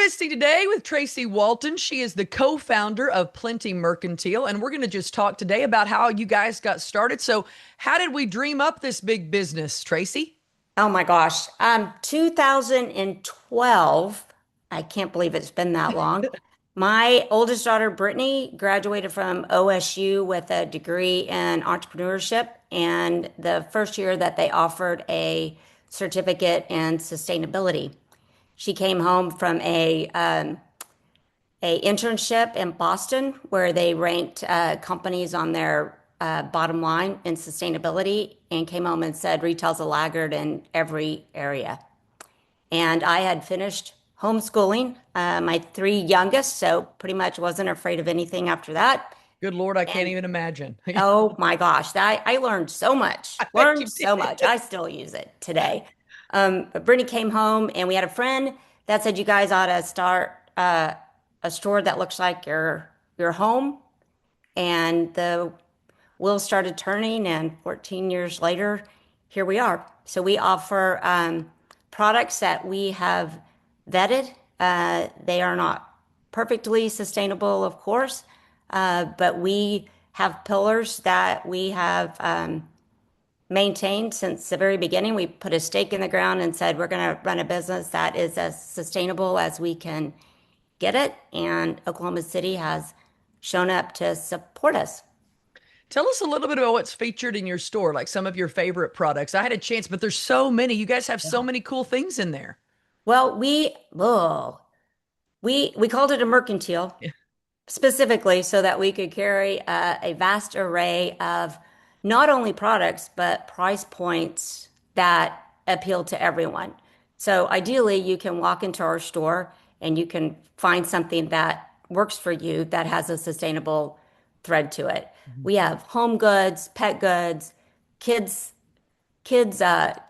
visiting today with Traci Walton. She is the co-founder of Plenty Mercantile, and we're going to just talk today about how you guys got started. So, how did we dream up this big business, Traci? Oh my gosh. 2012. I can't believe it's been that long. My oldest daughter, Brittany, graduated from OSU with a degree in entrepreneurship. And the first year that they offered a certificate in sustainability, she came home from a internship in Boston where they ranked companies on their bottom line in sustainability and came home and said retail's a laggard in every area. And I had finished homeschooling my three youngest, so pretty much wasn't afraid of anything after that. Good Lord, I can't And even imagine. oh my gosh, that I learned so much, I bet learned you so did. much. I still use it today. But Brittany came home and we had a friend that said, you guys ought to start a store that looks like your home. And the wheels started turning, and 14 years later, here we are. So we offer products that we have vetted. They are not perfectly sustainable, of course, but we have pillars that we have maintained since the very beginning. We put a stake in the ground and said we're going to run a business that is as sustainable as we can get it. And Oklahoma City has shown up to support us. Tell us a little bit about what's featured in your store, like some of your favorite products. I had a chance, but there's so many. You guys have so many cool things in there. Well, we called it a mercantile Yeah. specifically so that we could carry a vast array of not only products but price points that appeal to everyone. So ideally, you can walk into our store and you can find something that works for you that has a sustainable thread to it. Mhm. We have home goods, pet goods, kids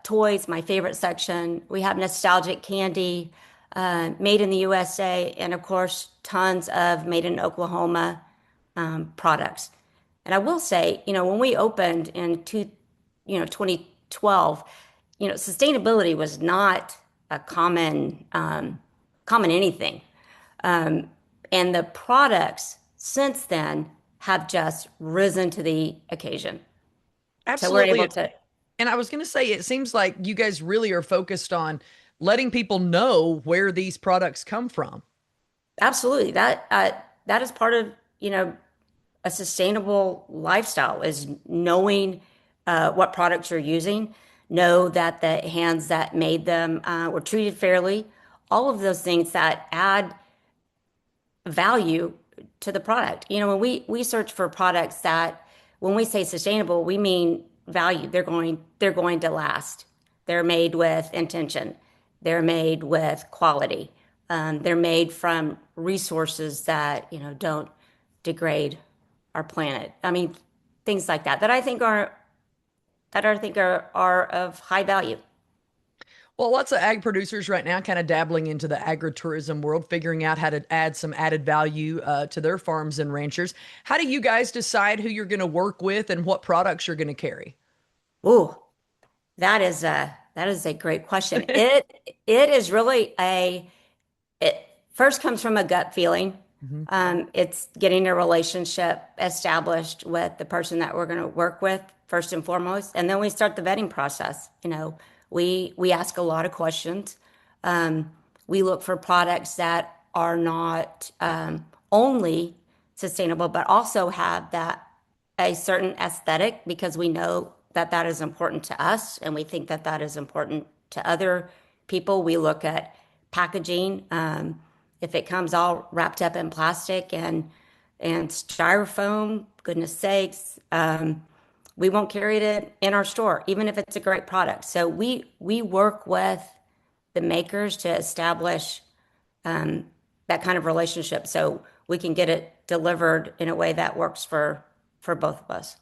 toys, my favorite section. We have nostalgic candy, made in the USA, and of course, tons of made in Oklahoma products. And I will say, when we opened in 2012, sustainability was not a common anything. Um, and the products since then have just risen to the occasion. So we're able Absolutely. to. And I was going to say, it seems like you guys really are focused on letting people know where these products come from. Absolutely. That is part of, a sustainable lifestyle is knowing what products you're using, know that the hands that made them were treated fairly, all of those things that add value to the product. When we search for products that when we say sustainable, we mean value. They're going to last. They're made with intention. They're made with quality. They're made from resources that, don't degrade our planet. I mean, things like that that I think are of high value. Well, lots of ag producers right now kind of dabbling into the agritourism world, figuring out how to add some added value to their farms and ranchers. How do you guys decide who you're going to work with and what products you're going to carry? Ooh, that is a great question. It is really it first comes from a gut feeling. Mhm. It's getting a relationship established with the person that we're going to work with first and foremost, and then we start the vetting process. We ask a lot of questions. We look for products that are not only sustainable, but also have that a certain aesthetic because we know that that is important to us, and we think that that is important to other people. We look at packaging. If it comes all wrapped up in plastic and styrofoam, goodness sakes, we won't carry it in our store, even if it's a great product. So we work with the makers to establish that kind of relationship, so we can get it delivered in a way that works for both of us.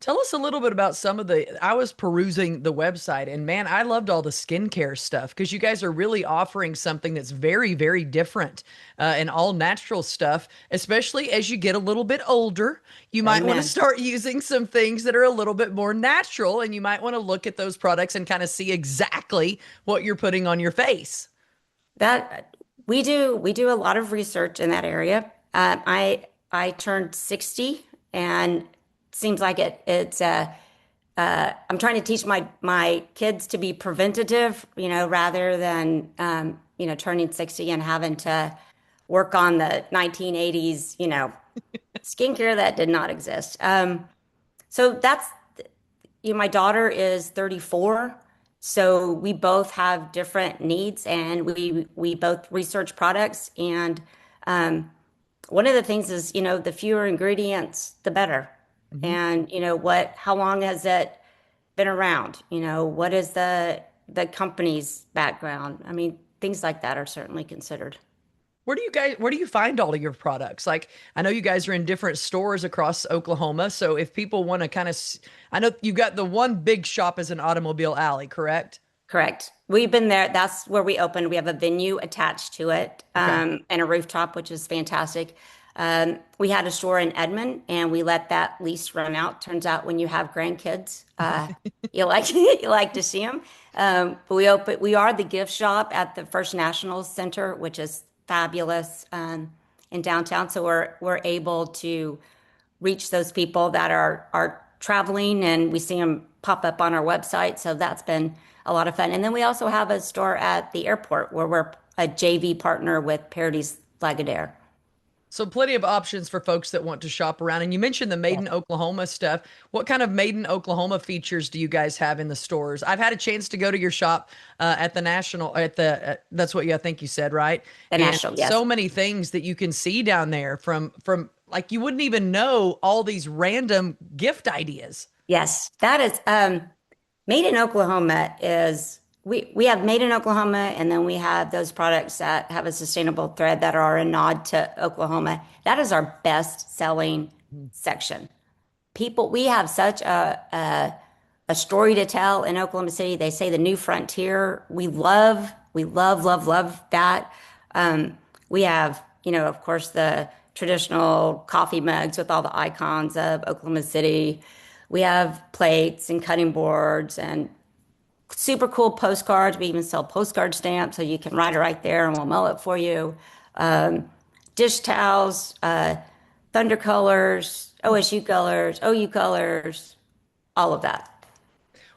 Tell us a little bit about some of I was perusing the website and man, I loved all the skincare stuff because you guys are really offering something that's very, very different and all natural stuff, especially as you get a little bit older. You might want to Amen. start using some things that are a little bit more natural and you might want to look at those products and kind of see exactly what you're putting on your face. That we do a lot of research in that area. I turned 60 and seems like I'm trying to teach my kids to be preventative, rather than turning 60 and having to work on the 1980s, skincare that did not exist. So that's my daughter is 34, so we both have different needs, and we both research products. And one of the things is, the fewer ingredients, the better. Mhm. And how long has it been around? What is the company's background? I mean, things like that are certainly considered. Where do you find all of your products? Like, I know you guys are in different stores across Oklahoma. So if people want to I know you got the one big shop as an Automobile Alley, correct? Correct. We've been there. That's where we opened. We have a venue attached to it, Okay. and a rooftop, which is fantastic. We had a store in Edmond, and we let that lease run out. Turns out, when you have grandkids, you like you like to see them. But we are the gift shop at the First National Center, which is fabulous, in downtown. So we're able to reach those people that are traveling, and we see them pop up on our website. So that's been a lot of fun. And then we also have a store at the airport where we're a JV partner with Paradise Lagardère. So plenty of options for folks that want to shop around. And you mentioned the Made Yeah. in Oklahoma stuff. What kind of Made in Oklahoma features do you guys have in the stores? I've had a chance to go to your shop at the National, that's what I think you said, right? The And National, yes. so many things that you can see down there from like you wouldn't even know all these random gift ideas. Yes, that is made in Oklahoma is we have made in Oklahoma, and then we have those products that have a sustainable thread that are a nod to Oklahoma. That is our best selling section. We have such a story to tell in Oklahoma City. They say the new frontier. We love that. We have, of course, the traditional coffee mugs with all the icons of Oklahoma City. We have plates and cutting boards and super cool postcards. We even sell postcard stamps, so you can write it right there and we'll mail it for you. Dish towels, Thunder colors, OSU colors, OU colors, all of that.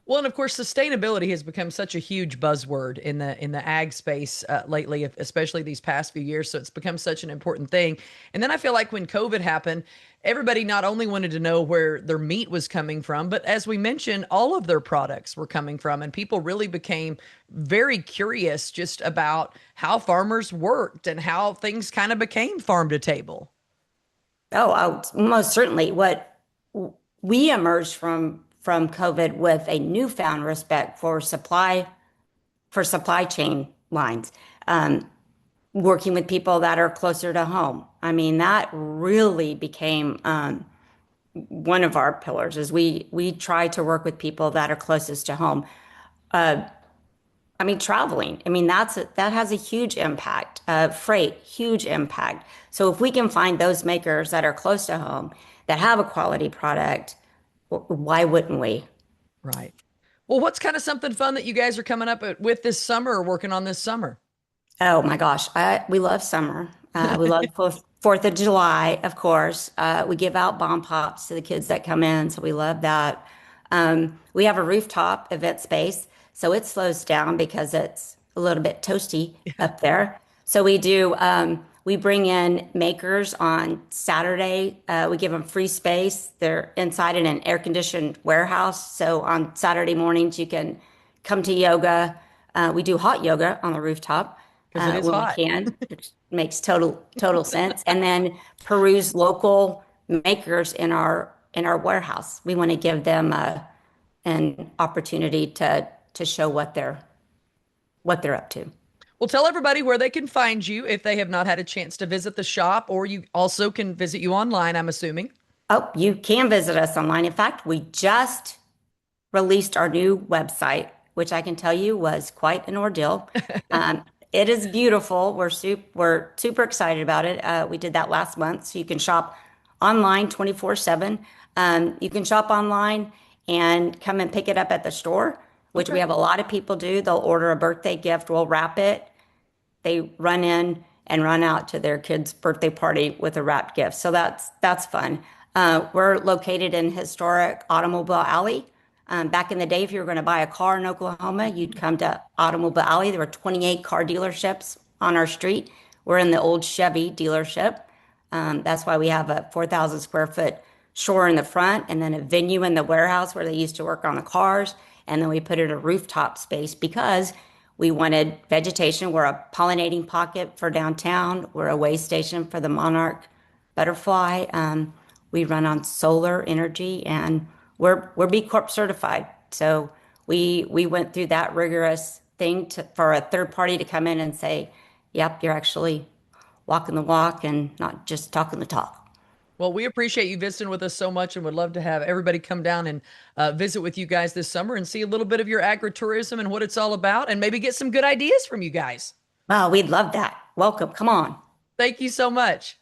Well, and of course, sustainability has become such a huge buzzword in the ag space lately, especially these past few years. So it's become such an important thing. And then I feel like when COVID happened, everybody not only wanted to know where their meat was coming from, but as we mentioned, all of their products were coming from, and people really became very curious just about how farmers worked and how things kind of became farm to table. Most certainly. What we emerged from COVID with a newfound respect for supply chain lines, working with people that are closer to home. I mean, that really became one of our pillars. Is we try to work with people that are closest to home. I mean, traveling. I mean, that has a huge impact. Freight, huge impact. So if we can find those makers that are close to home that have a quality product, why wouldn't we? Right. Well, what's kind of something fun that you guys are coming up with this summer or working on this summer? Oh my gosh, we love summer. We love Fourth of July, of course. We give out bomb pops to the kids that come in, so we love that. We have a rooftop event space, so it slows down because it's a little bit toasty up there. So we bring in makers on Saturday. We give them free space. They're inside in an air-conditioned warehouse. So on Saturday mornings, you can come to yoga. We do hot yoga on the rooftop Because it is when we hot. can, which makes total sense. And then peruse local makers in our warehouse. We want to give them an opportunity to show what they're up to. Well, tell everybody where they can find you if they have not had a chance to visit the shop, or you also can visit you online, I'm assuming. Oh, you can visit us online. In fact, we just released our new website, which I can tell you was quite an ordeal. It is beautiful. We're super excited about it. We did that last month, so you can shop online 24/7. You can shop online and come and pick it up at the store, which we Okay. have a lot of people do. They'll order a birthday gift, we'll wrap it, they run in and run out to their kid's birthday party with a wrapped gift. So that's fun. We're located in historic Automobile Alley. Back in the day, if you were going to buy a car in Oklahoma, you'd come to Automobile Alley. There were 28 car dealerships on our street. We're in the old Chevy dealership. That's why we have a 4,000 square foot store in the front and then a venue in the warehouse where they used to work on the cars. And then we put in a rooftop space because we wanted vegetation. We're a pollinating pocket for downtown. We're a way station for the monarch butterfly. We run on solar energy and we're B Corp certified. So we went through that rigorous thing for a third party to come in and say, yep, you're actually walking the walk and not just talking the talk. Well, we appreciate you visiting with us so much and would love to have everybody come down and visit with you guys this summer and see a little bit of your agritourism and what it's all about and maybe get some good ideas from you guys. Wow, we'd love that. Welcome. Come on. Thank you so much.